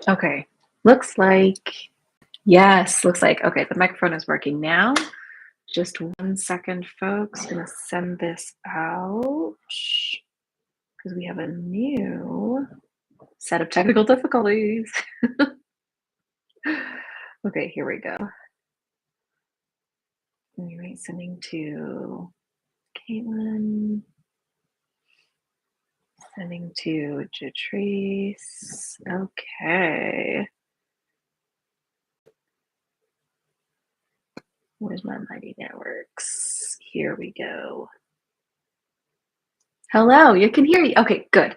Okay. Looks like, yes, looks like, okay, the microphone is working now. Just 1 second, folks. Gonna send this out because we have a new set of technical difficulties. Okay, here we go. Anyway, sending to Caitlin, sending to Jatrice. Okay. Where's my Mighty Networks? Here we go. Hello, you can hear you. Okay, good.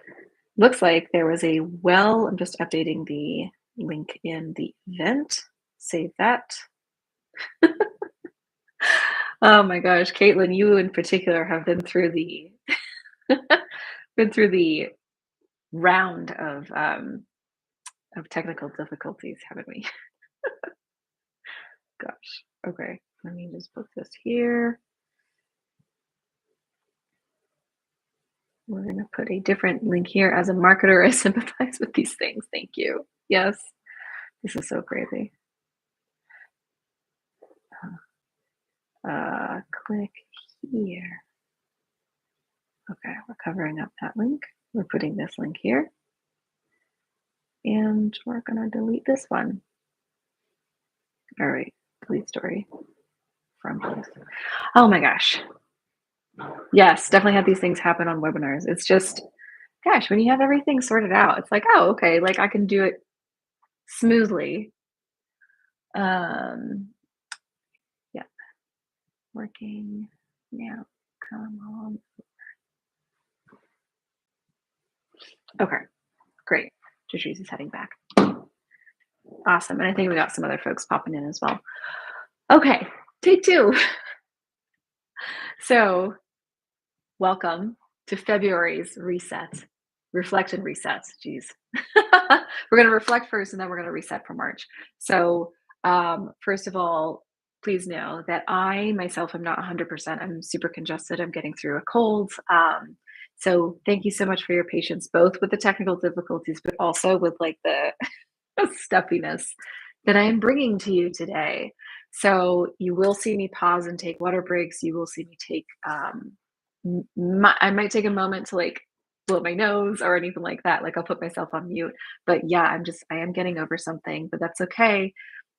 Looks like there was I'm just updating the link in the event. Save that. Oh my gosh, Caitlin, you in particular have been through the been through the round of technical difficulties, haven't we? Gosh. Okay, let me just put this here. We're gonna put a different link here. As a marketer, I sympathize with these things. Thank you. Yes, this is so crazy. Click here. Okay, we're covering up that link. We're putting this link here. And we're gonna delete this one. All right, delete story from post. Oh my gosh. Yes, definitely have these things happen on webinars. It's just, gosh, when you have everything sorted out, it's like, oh, okay, like I can do it smoothly. Yeah, working now. Come on. Okay, great. Jatrice is heading back. Awesome. And I think we got some other folks popping in as well. Okay, take two. So, welcome to February's reset. Reflect and reset. Geez. We're going to reflect first and then we're going to reset for March. So, first of all, please know that I myself am not 100%. I'm super congested. I'm getting through a cold. So, thank you so much for your patience, both with the technical difficulties, but also with like the stuffiness that I am bringing to you today. So you will see me pause and take water breaks. You will see me take, I might take a moment to like blow my nose or anything like that. Like I'll put myself on mute. But yeah, I am getting over something, but that's okay.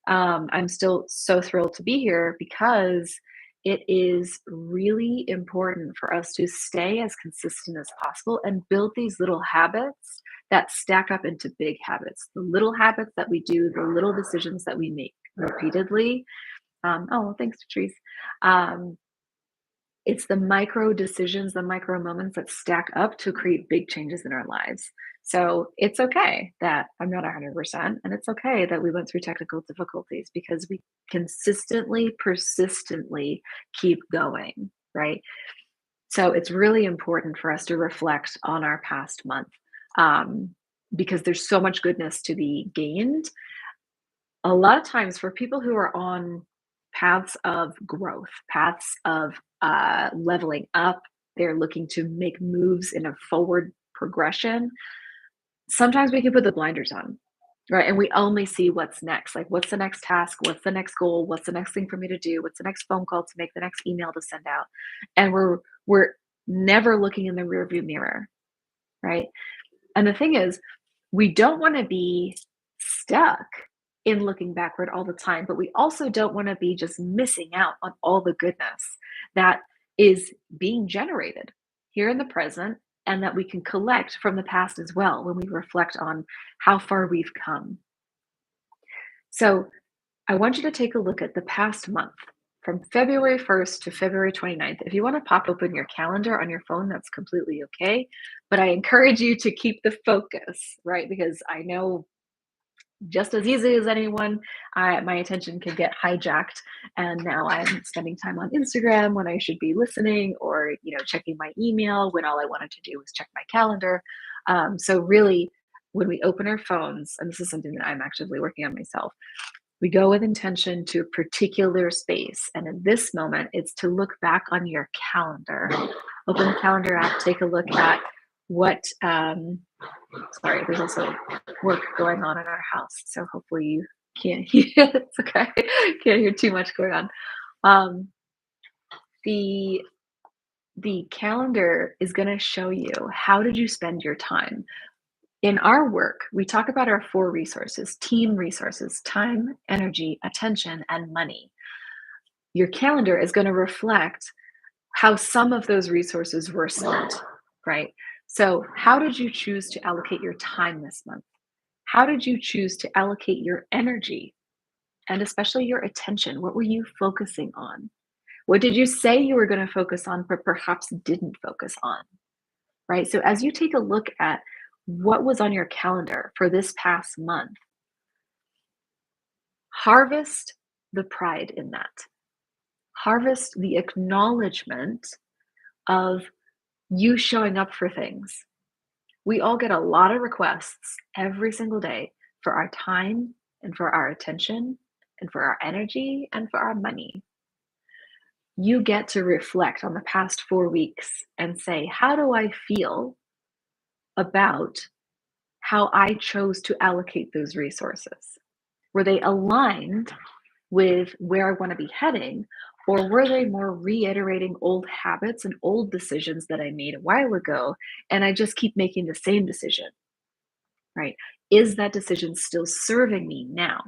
I'm still so thrilled to be here because it is really important for us to stay as consistent as possible and build these little habits that stack up into big habits. The little habits that we do, the little decisions that we make repeatedly. Oh, thanks, Patrice. It's the micro decisions, the micro moments that stack up to create big changes in our lives. So it's okay that I'm not 100%, and it's okay that we went through technical difficulties because we consistently, persistently keep going, right? So it's really important for us to reflect on our past month um, because there's so much goodness to be gained. A lot of times, for people who are on paths of growth, paths of leveling up, they're looking to make moves in a forward progression. Sometimes we can put the blinders on, right? And we only see what's next. Like, what's the next task? What's the next goal? What's the next thing for me to do? What's the next phone call to make? The next email to send out? And we're never looking in the rearview mirror, right? And the thing is, we don't want to be stuck in looking backward all the time, but we also don't want to be just missing out on all the goodness that is being generated here in the present and that we can collect from the past as well when we reflect on how far we've come. So, I want you to take a look at the past month from February 1st to February 29th. If you want to pop open your calendar on your phone, that's completely okay. But I encourage you to keep the focus, right? Because I know just as easy as anyone, my attention can get hijacked. And now I'm spending time on Instagram when I should be listening or, checking my email when all I wanted to do was check my calendar. So really, when we open our phones, and this is something that I'm actively working on myself, we go with intention to a particular space. And in this moment, it's to look back on your calendar. Open the calendar app, take a look at what sorry, there's also work going on in our house, so hopefully you can't hear it's okay. Can't hear too much going on. Um, the the calendar is going to show you how did you spend your time. In our work, we talk about our four resources: team resources, time, energy, attention, and money. Your calendar is going to reflect how some of those resources were spent, right? So, how did you choose to allocate your time this month? How did you choose to allocate your energy and especially your attention? What were you focusing on? What did you say you were going to focus on, but perhaps didn't focus on, right? So, as you take a look at what was on your calendar for this past month, harvest the pride in that. Harvest the acknowledgement of you showing up for things. We all get a lot of requests every single day for our time and for our attention and for our energy and for our money. You get to reflect on the past 4 weeks and say, how do I feel about how I chose to allocate those resources? Were they aligned with where I want to be heading? Or were they more reiterating old habits and old decisions that I made a while ago? And I just keep making the same decision, right? Is that decision still serving me now?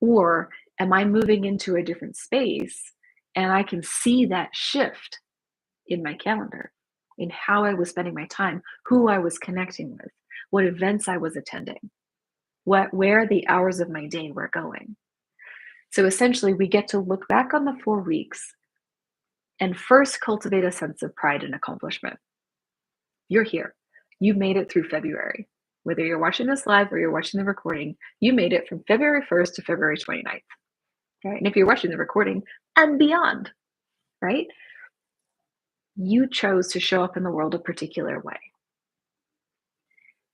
Or am I moving into a different space and I can see that shift in my calendar, in how I was spending my time, who I was connecting with, what events I was attending, where the hours of my day were going. So essentially, we get to look back on the 4 weeks and first cultivate a sense of pride and accomplishment. You're here. You made it through February. Whether you're watching this live or you're watching the recording, you made it from February 1st to February 29th. Right? And if you're watching the recording and beyond, right? You chose to show up in the world a particular way.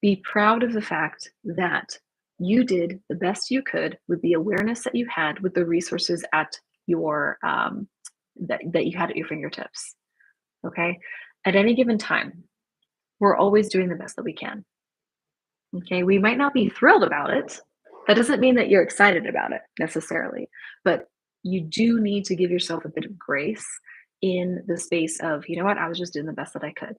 Be proud of the fact that you did the best you could with the awareness that you had, with the resources at your that you had at your fingertips. Okay, at any given time, we're always doing the best that we can. Okay, we might not be thrilled about it. That doesn't mean that you're excited about it necessarily, but you do need to give yourself a bit of grace in the space of, you know what, I was just doing the best that I could.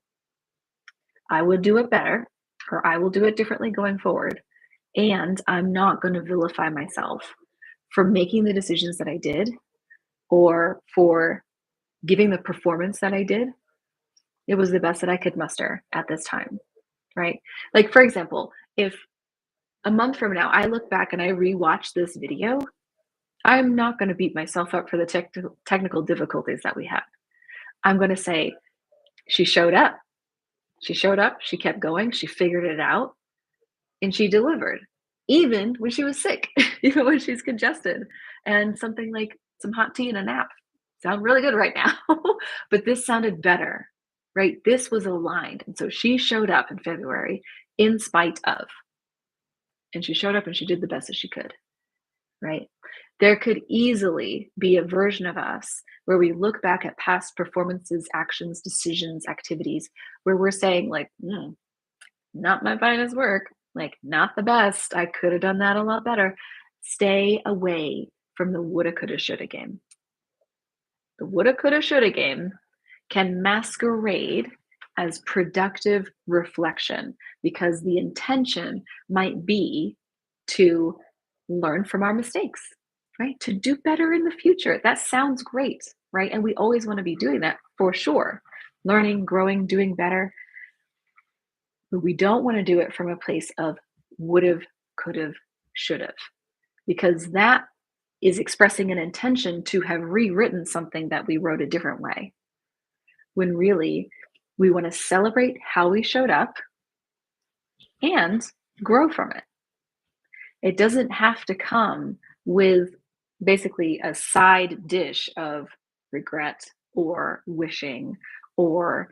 I would do it better, or I will do it differently going forward. And I'm not going to vilify myself for making the decisions that I did or for giving the performance that I did. It was the best that I could muster at this time, right? Like, for example, if a month from now I look back and I rewatch this video, I'm not going to beat myself up for the technical difficulties that we had. I'm going to say, she showed up. She showed up. She kept going. She figured it out. And she delivered, even when she was sick, even when she's congested. And something like some hot tea and a nap sound really good right now. But this sounded better, right? This was aligned. And so she showed up in February in spite of, and she showed up and she did the best that she could, right? There could easily be a version of us where we look back at past performances, actions, decisions, activities, where we're saying, like, not my finest work, like, not the best. I could have done that a lot better. Stay away from the woulda, coulda, shoulda game. The woulda, coulda, shoulda game can masquerade as productive reflection because the intention might be to learn from our mistakes, right? To do better in the future. That sounds great, right? And we always want to be doing that for sure. Learning, growing, doing better. But we don't want to do it from a place of would've, could've, should've, because that is expressing an intention to have rewritten something that we wrote a different way. When really, we want to celebrate how we showed up and grow from it. It doesn't have to come with basically a side dish of regret or wishing or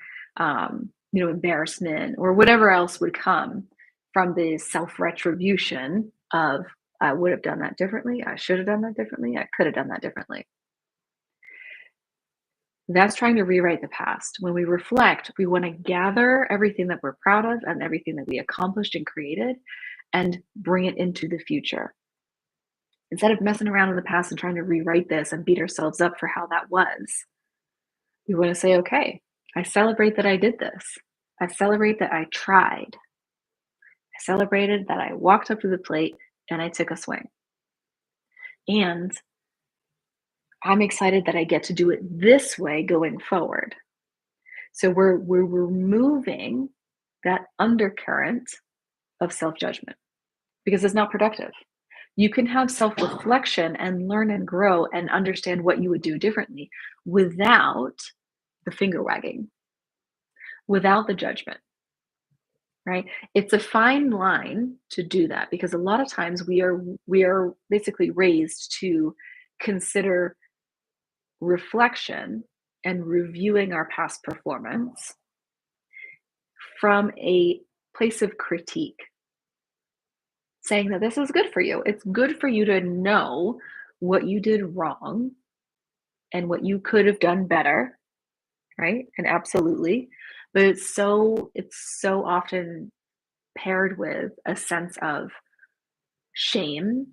embarrassment or whatever else would come from the self-retribution of, I would have done that differently, I should have done that differently, I could have done that differently. That's trying to rewrite the past. When we reflect, we want to gather everything that we're proud of and everything that we accomplished and created and bring it into the future. Instead of messing around in the past and trying to rewrite this and beat ourselves up for how that was, we want to say, okay, I celebrate that I did this. I celebrate that I tried. I celebrated that I walked up to the plate and I took a swing. And I'm excited that I get to do it this way going forward. So we're removing that undercurrent of self-judgment because it's not productive. You can have self-reflection and learn and grow and understand what you would do differently without the finger wagging, without the judgment, right? It's a fine line to do that because a lot of times we are basically raised to consider reflection and reviewing our past performance from a place of critique, saying that this is good for you. It's good for you to know what you did wrong and what you could have done better, right? And absolutely. But it's so often paired with a sense of shame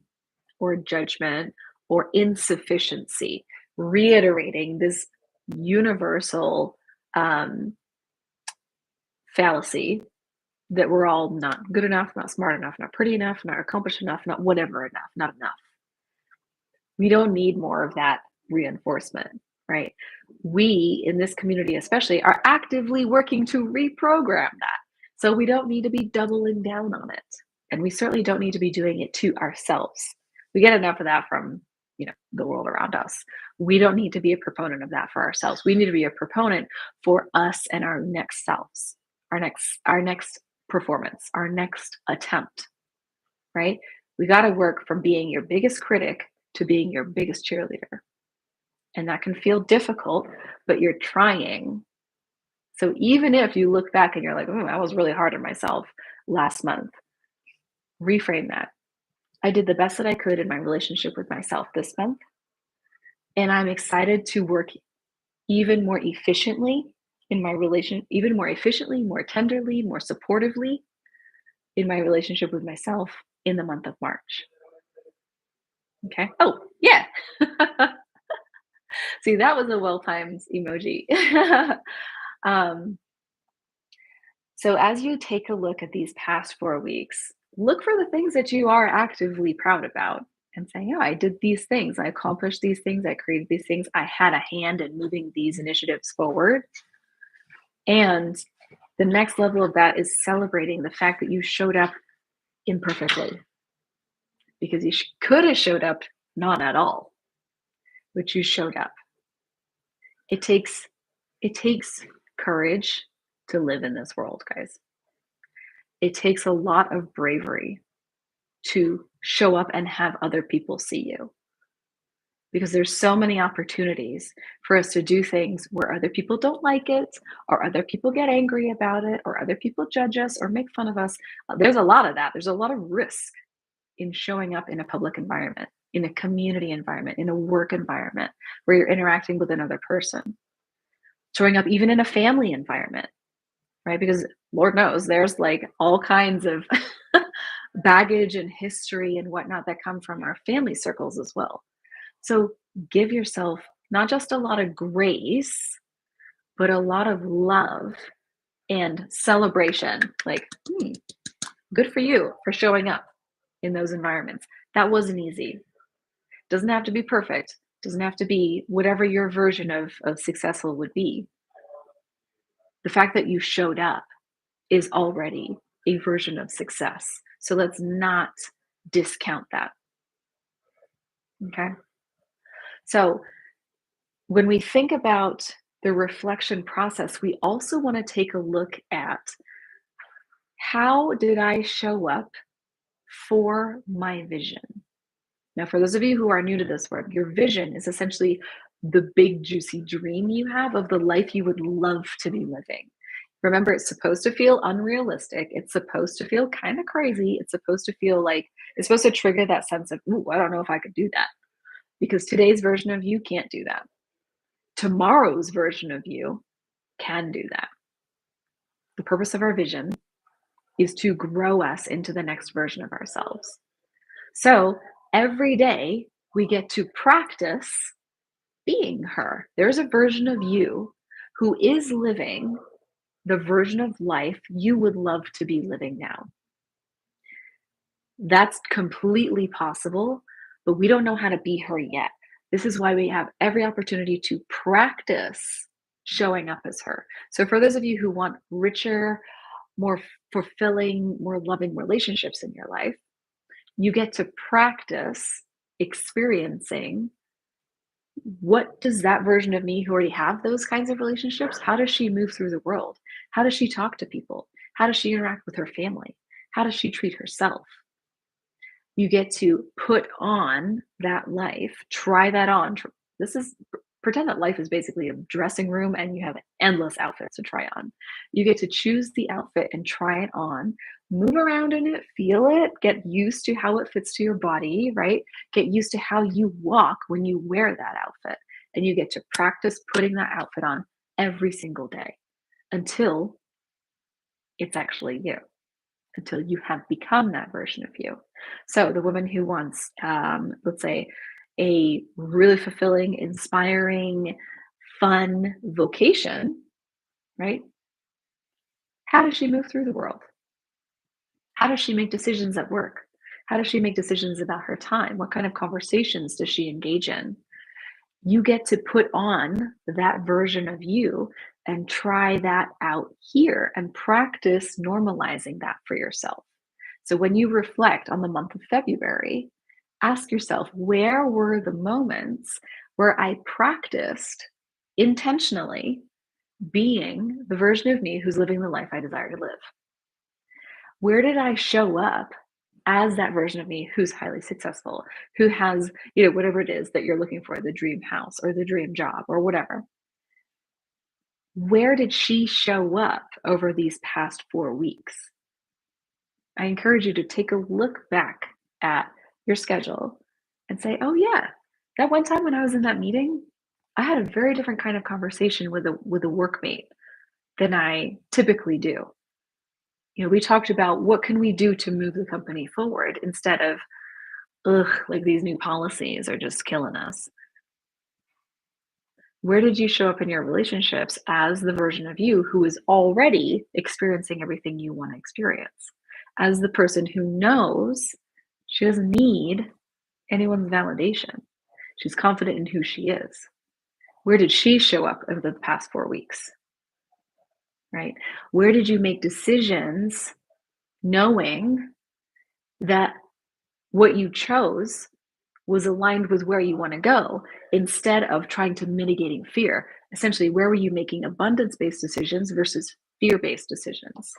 or judgment or insufficiency, reiterating this universal um, fallacy that we're all not good enough, not smart enough, not pretty enough, not accomplished enough, not whatever enough, not enough. We don't need more of that reinforcement, right? We in this community, especially, are actively working to reprogram that. So we don't need to be doubling down on it. And we certainly don't need to be doing it to ourselves. We get enough of that from, the world around us. We don't need to be a proponent of that for ourselves. We need to be a proponent for us and our next selves, our next performance, our next attempt, right? We got to work from being your biggest critic to being your biggest cheerleader. And that can feel difficult, but you're trying. So even if you look back and you're like, oh, I was really hard on myself last month, reframe that. I did the best that I could in my relationship with myself this month. And I'm excited to work even more efficiently in my relation, even more efficiently, more tenderly, more supportively in my relationship with myself in the month of March. Okay. Oh, yeah. See, that was a well-timed emoji. um, so as you take a look at these past 4 weeks, look for the things that you are actively proud about and say, yeah, I did these things. I accomplished these things. I created these things. I had a hand in moving these initiatives forward. And the next level of that is celebrating the fact that you showed up imperfectly because you could have showed up not at all, but you showed up. It takes courage to live in this world, guys. It takes a lot of bravery to show up and have other people see you because there's so many opportunities for us to do things where other people don't like it or other people get angry about it or other people judge us or make fun of us. There's a lot of that. There's a lot of risk in showing up in a public environment, in a community environment, in a work environment where you're interacting with another person, showing up even in a family environment, right? Because Lord knows there's like all kinds of baggage and history and whatnot that come from our family circles as well. So give yourself not just a lot of grace, but a lot of love and celebration. Like, good for you for showing up in those environments. That wasn't easy. Doesn't have to be perfect. Doesn't have to be whatever your version of successful would be. The fact that you showed up is already a version of success. So let's not discount that. Okay. So when we think about the reflection process, we also want to take a look at how did I show up for my vision? Now, for those of you who are new to this word, your vision is essentially the big, juicy dream you have of the life you would love to be living. Remember, it's supposed to feel unrealistic. It's supposed to feel kind of crazy. It's supposed to feel like it's supposed to trigger that sense of, ooh, I don't know if I could do that because today's version of you can't do that. tomorrow's version of you can do that. The purpose of our vision is to grow us into the next version of ourselves. So every day we get to practice being her. There's a version of you who is living the version of life you would love to be living now. That's completely possible, but we don't know how to be her yet. This is why we have every opportunity to practice showing up as her. So, for those of you who want richer, more fulfilling, more loving relationships in your life, you get to practice experiencing what does that version of me who already have those kinds of relationships, how does she move through the world? How does she talk to people? How does she interact with her family? How does she treat herself? You get to put on that life, try that on. This is pretend that life is basically a dressing room and you have endless outfits to try on. You get to choose the outfit and try it on, move around in it, feel it, get used to how it fits to your body, right? Get used to how you walk when you wear that outfit. And you get to practice putting that outfit on every single day until it's actually you, until you have become that version of you. So the woman who wants, let's say, a really fulfilling, inspiring, fun vocation, right? How does she move through the world? How does she make decisions at work? How does she make decisions about her time? What kind of conversations does she engage in? You get to put on that version of you and try that out here and practice normalizing that for yourself. So when you reflect on the month of February, ask yourself, where were the moments where I practiced intentionally being the version of me who's living the life I desire to live? Where did I show up as that version of me who's highly successful, who has, whatever it is that you're looking for, the dream house or the dream job or whatever? Where did she show up over these past 4 weeks? I encourage you to take a look back at your schedule and say, oh yeah, that one time when I was in that meeting, I had a very different kind of conversation with a workmate than I typically do. We talked about what can we do to move the company forward instead of, ugh, like these new policies are just killing us. Where did you show up in your relationships as the version of you who is already experiencing everything you want to experience? As the person who knows she doesn't need anyone's validation. She's confident in who she is. Where did she show up over the past 4 weeks? Right? Where did you make decisions knowing that what you chose was aligned with where you want to go instead of trying to mitigating fear? Essentially, where were you making abundance-based decisions versus fear-based decisions?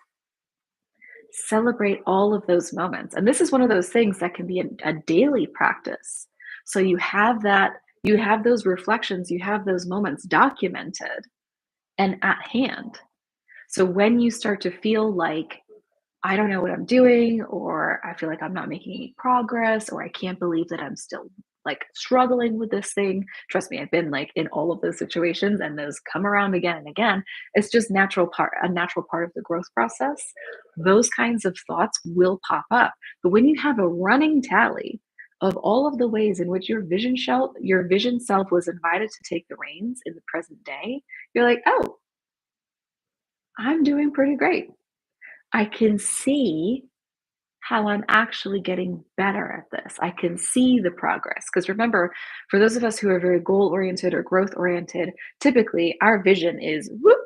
Celebrate all of those moments. And this is one of those things that can be a daily practice. So you have those reflections, you have those moments documented and at hand. So when you start to feel like, I don't know what I'm doing, or I feel like I'm not making any progress, or I can't believe that I'm still like struggling with this thing. Trust me, I've been like in all of those situations and those come around again and again. It's just a natural part of the growth process. Those kinds of thoughts will pop up. But when you have a running tally of all of the ways in which your vision self was invited to take the reins in the present day, you're like, oh, I'm doing pretty great. I can see how I'm actually getting better at this. I can see the progress. Because remember, for those of us who are very goal oriented or growth oriented, typically our vision is whoop,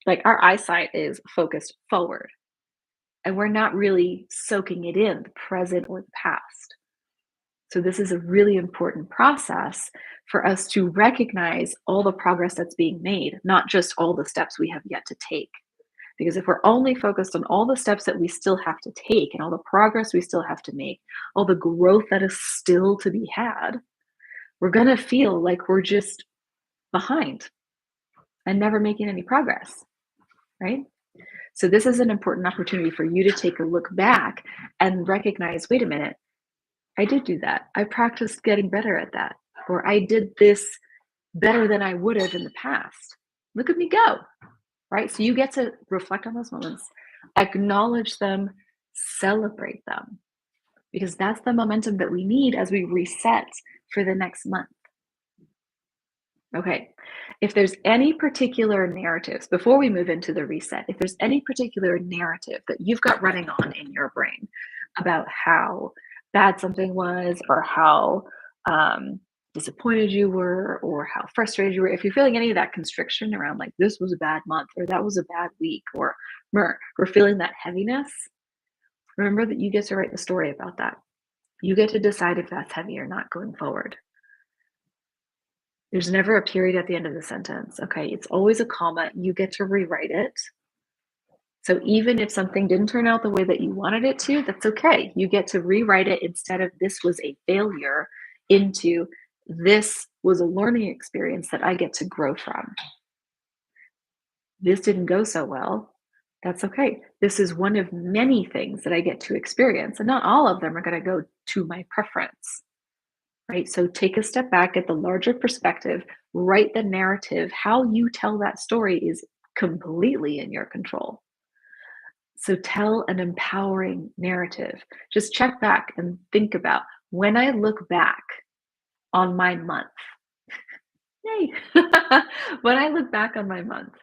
like our eyesight is focused forward. And we're not really soaking it in, the present or the past. So, this is a really important process for us to recognize all the progress that's being made, not just all the steps we have yet to take. Because if we're only focused on all the steps that we still have to take and all the progress we still have to make, all the growth that is still to be had, we're going to feel like we're just behind and never making any progress, right? So, this is an important opportunity for you to take a look back and recognize, wait a minute, I did do that. I practiced getting better at that. Or I did this better than I would have in the past. Look at me go, right? So you get to reflect on those moments, acknowledge them, celebrate them, because that's the momentum that we need as we reset for the next month. Okay. If there's any particular narratives, before we move into the reset, if there's any particular narrative that you've got running on in your brain about how bad something was, or how disappointed you were, or how frustrated you were, if you're feeling any of that constriction around like this was a bad month, or that was a bad week, or we're feeling that heaviness, remember that you get to write the story about that. You get to decide if that's heavy or not going forward. There's never a period at the end of the sentence, okay? It's always a comma. You get to rewrite it. So even if something didn't turn out the way that you wanted it to, that's okay. You get to rewrite it instead of this was a failure into this was a learning experience that I get to grow from. This didn't go so well. That's okay. This is one of many things that I get to experience, and not all of them are going to go to my preference. Right? So take a step back at the larger perspective, write the narrative. How you tell that story is completely in your control. So tell an empowering narrative. Just check back and think about when I look back on my month. Yay. When I look back on my month,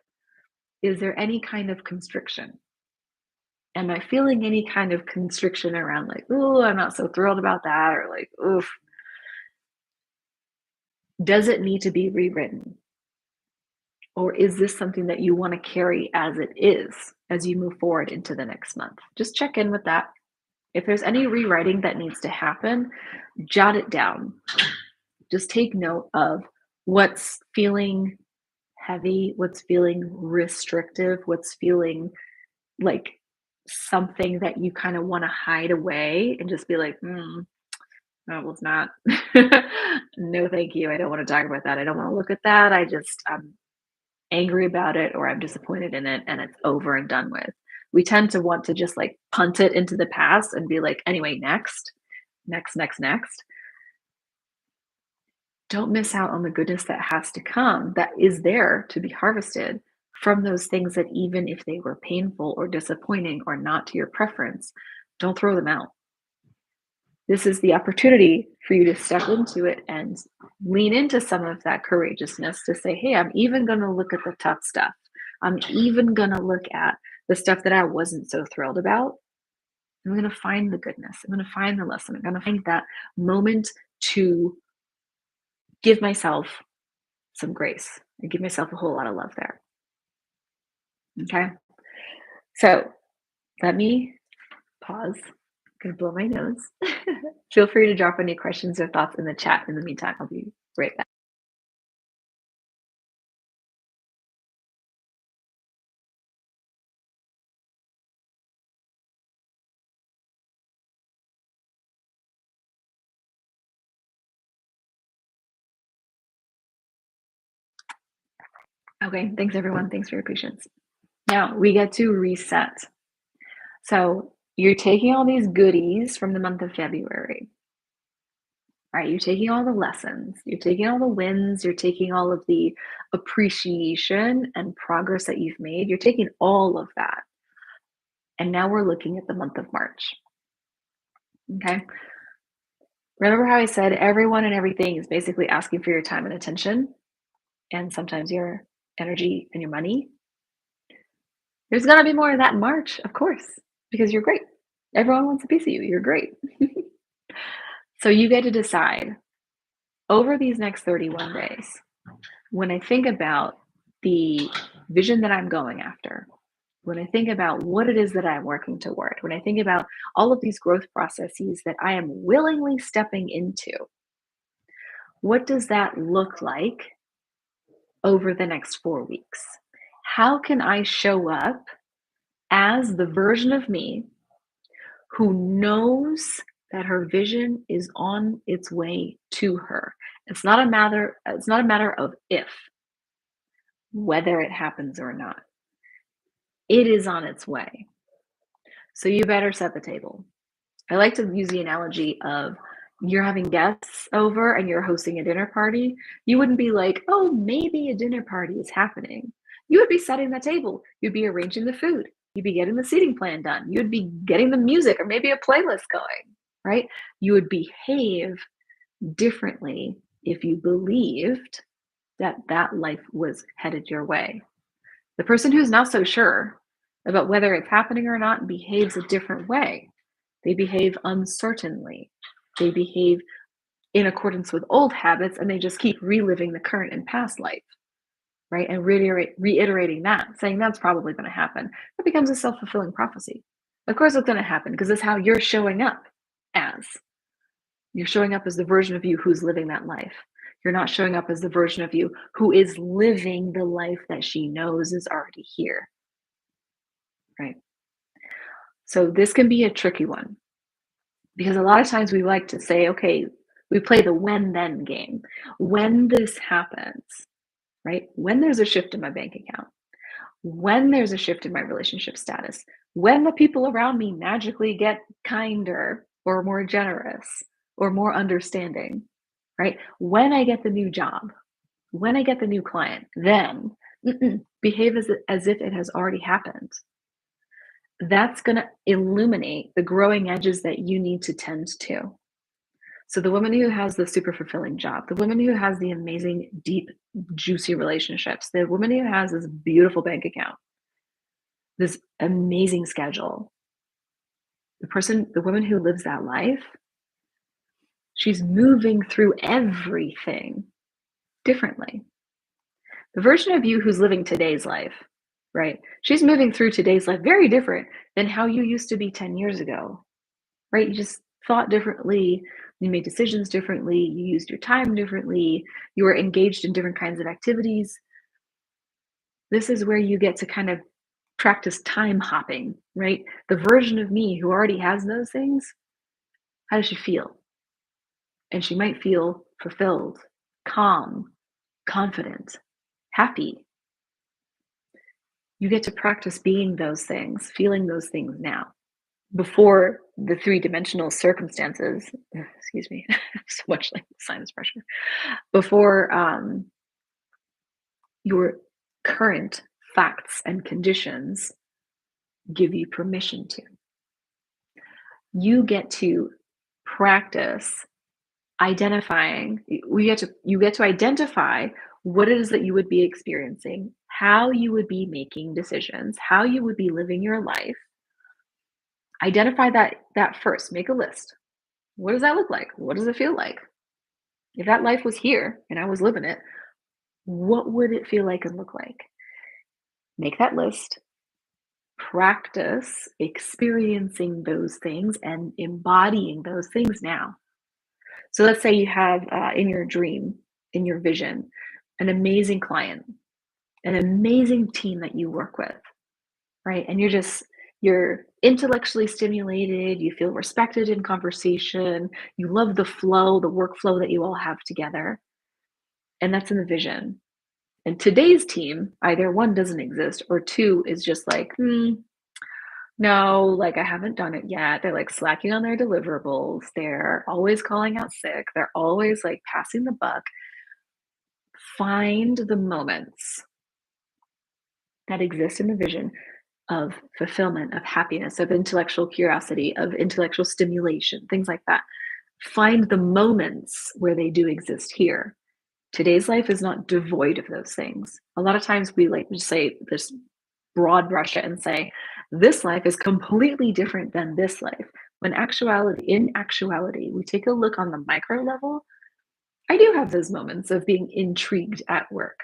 is there any kind of constriction? Am I feeling any kind of constriction around like, oh, I'm not so thrilled about that, or like, oof, does it need to be rewritten? Or is this something that you want to carry as it is as you move forward into the next month? Just check in with that. If there's any rewriting that needs to happen, jot it down. Just take note of what's feeling heavy, what's feeling restrictive, what's feeling like something that you kind of want to hide away and just be like, that was not. No, thank you. I don't want to talk about that. I don't want to look at that. I'm angry about it, or I'm disappointed in it, and it's over and done with. We tend to want to just like punt it into the past and be like, anyway, next, next, next, next. Don't miss out on the goodness that has to come, that is there to be harvested from those things that, even if they were painful or disappointing or not to your preference, don't throw them out. This is the opportunity for you to step into it and lean into some of that courageousness to say, hey, I'm even going to look at the tough stuff. I'm even going to look at the stuff that I wasn't so thrilled about. I'm going to find the goodness. I'm going to find the lesson. I'm going to find that moment to give myself some grace and give myself a whole lot of love there. Okay. So let me pause. I'm going to blow my nose. Feel free to drop any questions or thoughts in the chat. In the meantime, I'll be right back. Okay, thanks everyone. Thanks for your patience. Now we get to reset. So you're taking all these goodies from the month of February, right? You're taking all the lessons, you're taking all the wins, you're taking all of the appreciation and progress that you've made. You're taking all of that. And now we're looking at the month of March. Okay. Remember how I said everyone and everything is basically asking for your time and attention, and sometimes your energy and your money? There's going to be more of that in March, of course, because you're great. Everyone wants a piece of you. You're great. So you get to decide over these next 31 days, when I think about the vision that I'm going after, when I think about what it is that I'm working toward, when I think about all of these growth processes that I am willingly stepping into, what does that look like over the next 4 weeks? How can I show up as the version of me who knows that her vision is on its way to her? It's not a matter of if, whether it happens or not. It is on its way. So you better set the table. I like to use the analogy of you're having guests over and you're hosting a dinner party, you wouldn't be like, oh, maybe a dinner party is happening. You would be setting the table. You'd be arranging the food. You'd be getting the seating plan done. You'd be getting the music or maybe a playlist going, right? You would behave differently if you believed that that life was headed your way. The person who's not so sure about whether it's happening or not behaves a different way. They behave uncertainly. They behave in accordance with old habits and they just keep reliving the current and past life, right? And reiterating that, saying that's probably going to happen. It becomes a self fulfilling prophecy. Of course, it's going to happen because it's how you're showing up as. You're showing up as the version of you who's living that life. You're not showing up as the version of you who is living the life that she knows is already here, right? So this can be a tricky one because a lot of times we like to say, okay, we play the when then game. When this happens, right? When there's a shift in my bank account, when there's a shift in my relationship status, when the people around me magically get kinder or more generous or more understanding, right? When I get the new job, when I get the new client, then behave as if it has already happened. That's going to illuminate the growing edges that you need to tend to. So the woman who has the super fulfilling job, the woman who has the amazing, deep, juicy relationships, the woman who has this beautiful bank account, this amazing schedule, the woman who lives that life, she's moving through everything differently. The version of you who's living today's life, right? She's moving through today's life very different than how you used to be 10 years ago, right? You just thought differently, you made decisions differently, you used your time differently, you were engaged in different kinds of activities. This is where you get to kind of practice time hopping, right? The version of me who already has those things, how does she feel? And she might feel fulfilled, calm, confident, happy. You get to practice being those things, feeling those things now before the three-dimensional circumstances, excuse me, so much like sinus pressure, before your current facts and conditions give you permission to. You get to practice identifying, you get to identify what it is that you would be experiencing, how you would be making decisions, how you would be living your life. Identify that first, make a list. What does that look like? What does it feel like? If that life was here and I was living it, what would it feel like and look like? Make that list, practice experiencing those things and embodying those things now. So let's say you have in your dream, in your vision, an amazing client, an amazing team that you work with, right? And you're intellectually stimulated, you feel respected in conversation, you love the flow, the workflow that you all have together. And that's in the vision. And today's team, either one doesn't exist or two is just like, no, like I haven't done it yet. They're like slacking on their deliverables. They're always calling out sick. They're always like passing the buck. Find the moments that exist in the vision of fulfillment, of happiness, of intellectual curiosity, of intellectual stimulation, things like that. Find the moments where they do exist here. Today's life is not devoid of those things. A lot of times we like to say this broad brush it and say, this life is completely different than this life. When in actuality, we take a look on the micro level. I do have those moments of being intrigued at work.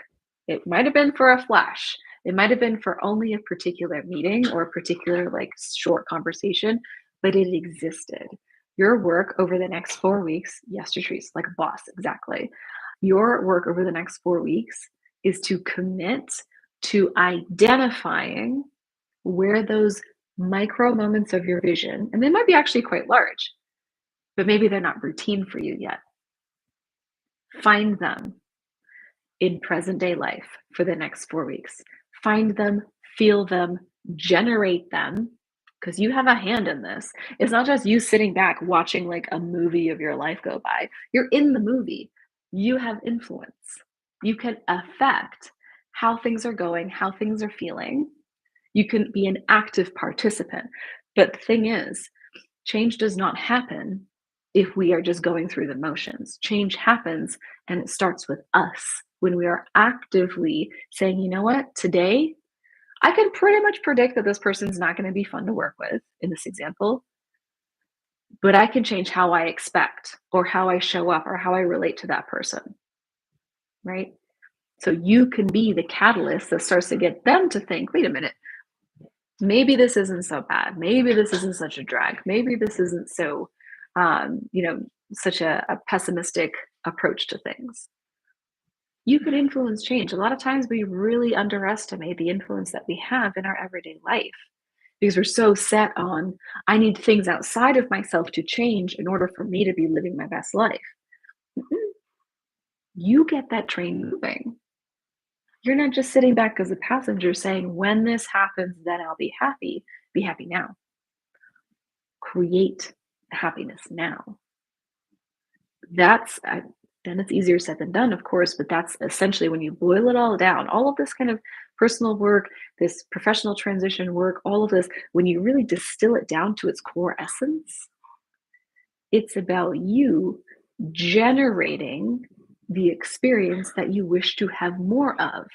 It might have been for a flash. It might have been for only a particular meeting or a particular like short conversation, but it existed. Your work over the next 4 weeks, yes, Patrice, like a boss, exactly. Your work over the next 4 weeks is to commit to identifying where those micro moments of your vision, and they might be actually quite large, but maybe they're not routine for you yet. Find them in present day life for the next 4 weeks. Find them, feel them, generate them, because you have a hand in this. It's not just you sitting back watching like a movie of your life go by. You're in the movie. You have influence. You can affect how things are going, how things are feeling. You can be an active participant. But the thing is, change does not happen if we are just going through the motions. Change happens and it starts with us when we are actively saying, you know what, today I can pretty much predict that this person's not going to be fun to work with in this example, but I can change how I expect or how I show up or how I relate to that person, right? So you can be the catalyst that starts to get them to think, wait a minute, maybe this isn't so bad. Maybe this isn't such a drag. Maybe this isn't so, you know, such a pessimistic approach to things. You could influence change. A lot of times we really underestimate the influence that we have in our everyday life because we're so set on, I need things outside of myself to change in order for me to be living my best life. Mm-mm. You get that train moving. You're not just sitting back as a passenger saying, when this happens, then I'll be happy. Be happy now. Create happiness now. That's then it's easier said than done, of course, but that's essentially when you boil it all down, all of this kind of personal work, this professional transition work, all of this, when you really distill it down to its core essence, it's about you generating the experience that you wish to have more of.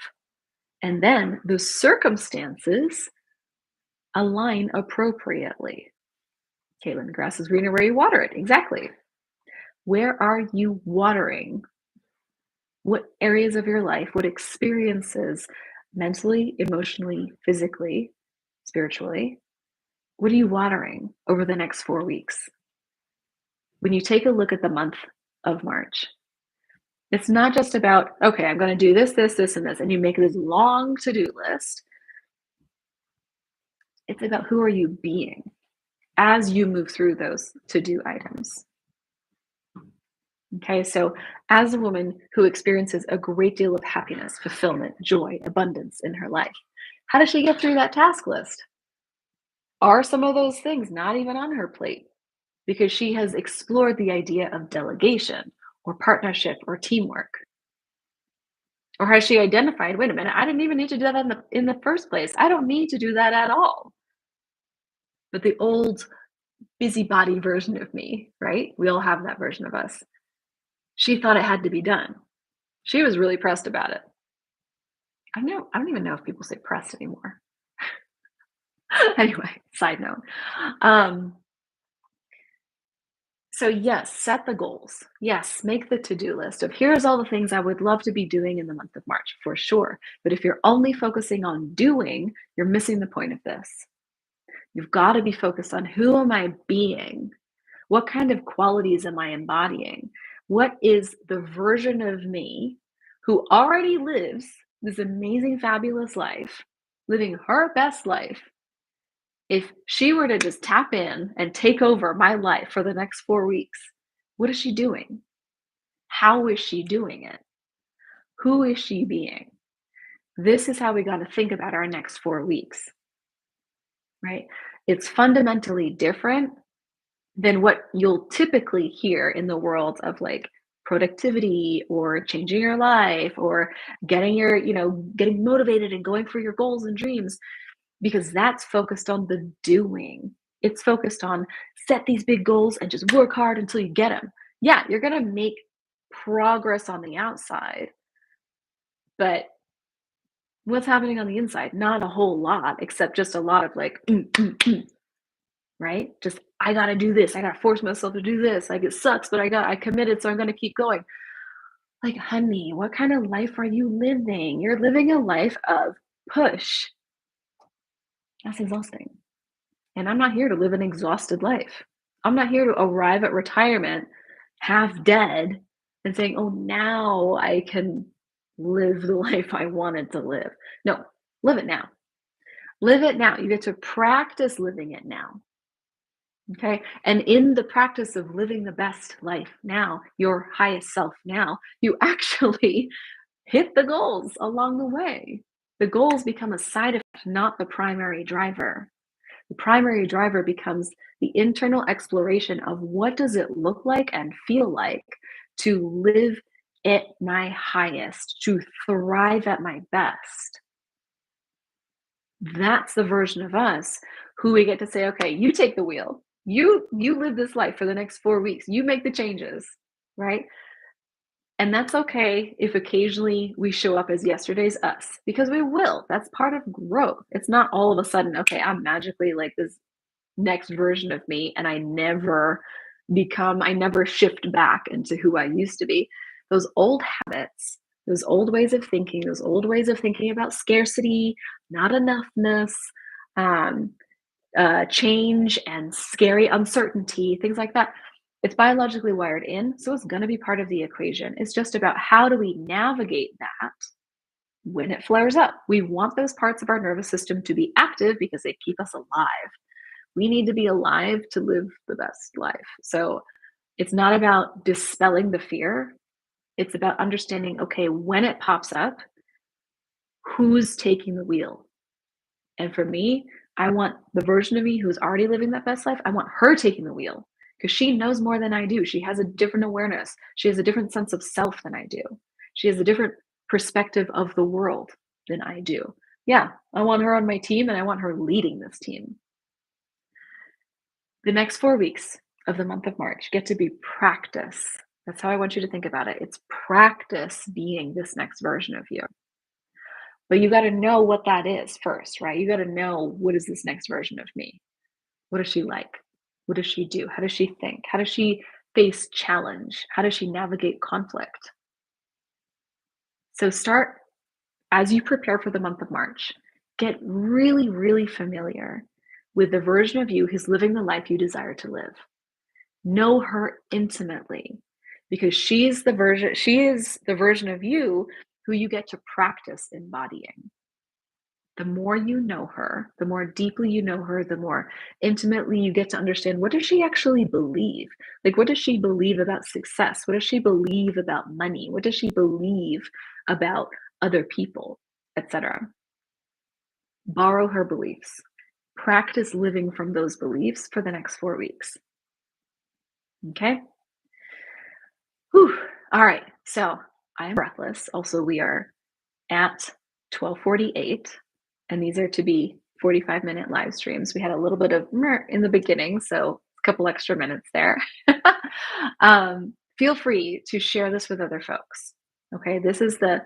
And then the circumstances align appropriately. Caitlin, the grass is greener where you water it. Exactly. Where are you watering? What areas of your life, what experiences, mentally, emotionally, physically, spiritually, what are you watering over the next 4 weeks? When you take a look at the month of March, it's not just about, okay, I'm going to do this, this, this, and this, and you make this long to do list. It's about who are you being as you move through those to do items. Okay, so as a woman who experiences a great deal of happiness, fulfillment, joy, abundance in her life, how does she get through that task list? Are some of those things not even on her plate because she has explored the idea of delegation or partnership or teamwork? Or has she identified, wait a minute, I didn't even need to do that in the first place. I don't need to do that at all. But the old busybody version of me, right? We all have that version of us. She thought it had to be done. She was really pressed about it. I don't even know if people say pressed anymore. Anyway, side note. Um, so yes, set the goals. Yes, make the to-do list of here's all the things I would love to be doing in the month of March, for sure. But if you're only focusing on doing, you're missing the point of this. You've got to be focused on who am I being? What kind of qualities am I embodying? What is the version of me who already lives this amazing, fabulous life, living her best life? If she were to just tap in and take over my life for the next 4 weeks, what is she doing? How is she doing it? Who is she being? This is how we got to think about our next 4 weeks, right? It's fundamentally different than what you'll typically hear in the world of like productivity or changing your life or getting your, getting motivated and going for your goals and dreams, because that's focused on the doing. It's focused on set these big goals and just work hard until you get them. Yeah, you're going to make progress on the outside, but what's happening on the inside? Not a whole lot, except just a lot of like, right? Just, I got to do this. I got to force myself to do this. Like, it sucks, but I committed, so I'm going to keep going. Like, honey, what kind of life are you living? You're living a life of push. That's exhausting. And I'm not here to live an exhausted life. I'm not here to arrive at retirement half dead and saying, oh, now I can live the life I wanted to live. No, live it now. Live it now. You get to practice living it now. Okay. And in the practice of living the best life now, your highest self now, you actually hit the goals along the way. The goals become a side effect, not the primary driver. The primary driver becomes the internal exploration of what does it look like and feel like to live at my highest, to thrive at my best. That's the version of us who we get to say, okay, you take the wheel. You live this life for the next 4 weeks. You make the changes, right? And that's okay if occasionally we show up as yesterday's us, because we will. That's part of growth. It's not all of a sudden, okay, I'm magically like this next version of me and I never shift back into who I used to be. Those old habits, those old ways of thinking, those old ways of thinking about scarcity, not enoughness, um, change and scary uncertainty, things like that. It's biologically wired in, so it's going to be part of the equation. It's just about how do we navigate that when it flares up. We want those parts of our nervous system to be active because they keep us alive. We need to be alive to live the best life. So it's not about dispelling the fear. It's about understanding, okay, when it pops up, who's taking the wheel? And for me, I want the version of me who's already living that best life, I want her taking the wheel because she knows more than I do. She has a different awareness. She has a different sense of self than I do. She has a different perspective of the world than I do. Yeah, I want her on my team and I want her leading this team. The next 4 weeks of the month of March get to be practice. That's how I want you to think about it. It's practice being this next version of you. But you got to know what that is first, right? You got to know, what is this next version of me? What is she like? What does she do? How does she think? How does she face challenge? How does she navigate conflict? So start as you prepare for the month of March, get really, really familiar with the version of you who's living the life you desire to live. Know her intimately because she is the version of you who you get to practice embodying. The more you know her, the more deeply you know her, the more intimately you get to understand, what does she actually believe? Like, what does she believe about success? What does she believe about money? What does she believe about other people, etc.? Borrow her beliefs. Practice living from those beliefs for the next 4 weeks. Okay? Whew. All right. So I am breathless. Also, we are at 12:48, and these are to be 45-minute live streams. We had a little bit of in the beginning, so a couple extra minutes there. Feel free to share this with other folks. Okay, this is the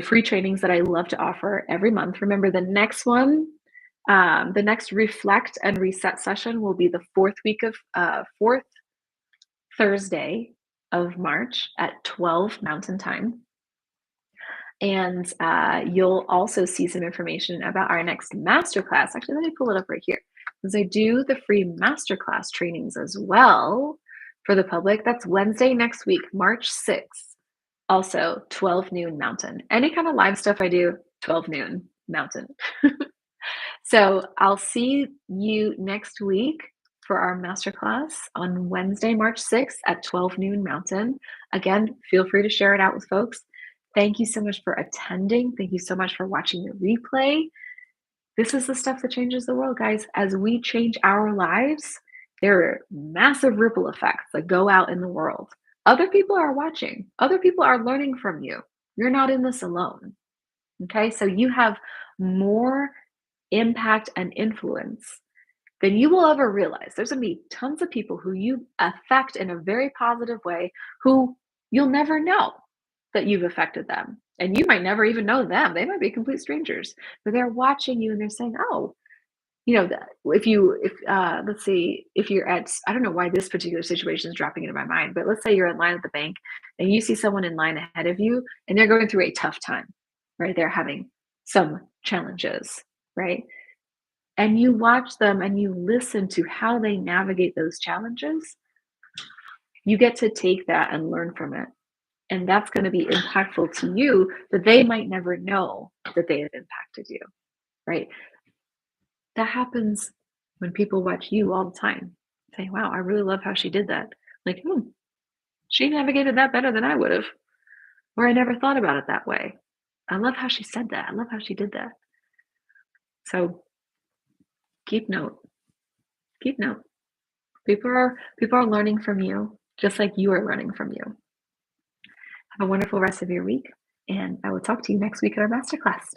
free trainings that I love to offer every month. Remember, the next one, the next reflect and reset session will be the fourth Thursday of March at 12 Mountain Time. And you'll also see some information about our next masterclass. Actually, let me pull it up right here, because I do the free masterclass trainings as well for the public. That's Wednesday next week, March 6th, also 12 noon Mountain. Any kind of live stuff I do, 12 noon Mountain. So I'll see you next week for our masterclass on Wednesday, March 6th at 12 noon Mountain. Again, feel free to share it out with folks. Thank you so much for attending. Thank you so much for watching the replay. This is the stuff that changes the world, guys. As we change our lives, there are massive ripple effects that go out in the world. Other people are watching. Other people are learning from you. You're not in this alone. Okay, so you have more impact and influence than you will ever realize. There's going to be tons of people who you affect in a very positive way who you'll never know that you've affected them. And you might never even know them. They might be complete strangers, but they're watching you and they're saying, oh, if let's say if you're at, I don't know why this particular situation is dropping into my mind, but let's say you're in line at the bank and you see someone in line ahead of you and they're going through a tough time, right? They're having some challenges, right? And you watch them and you listen to how they navigate those challenges. You get to take that and learn from it. And that's going to be impactful to you, that they might never know that they have impacted you, right? That happens when people watch you all the time. Say, wow, I really love how she did that. Like, she navigated that better than I would have. Or I never thought about it that way. I love how she said that. I love how she did that. So keep note. keep note. People are learning from you just like you are learning from you. Have a wonderful rest of your week, and I will talk to you next week at our masterclass.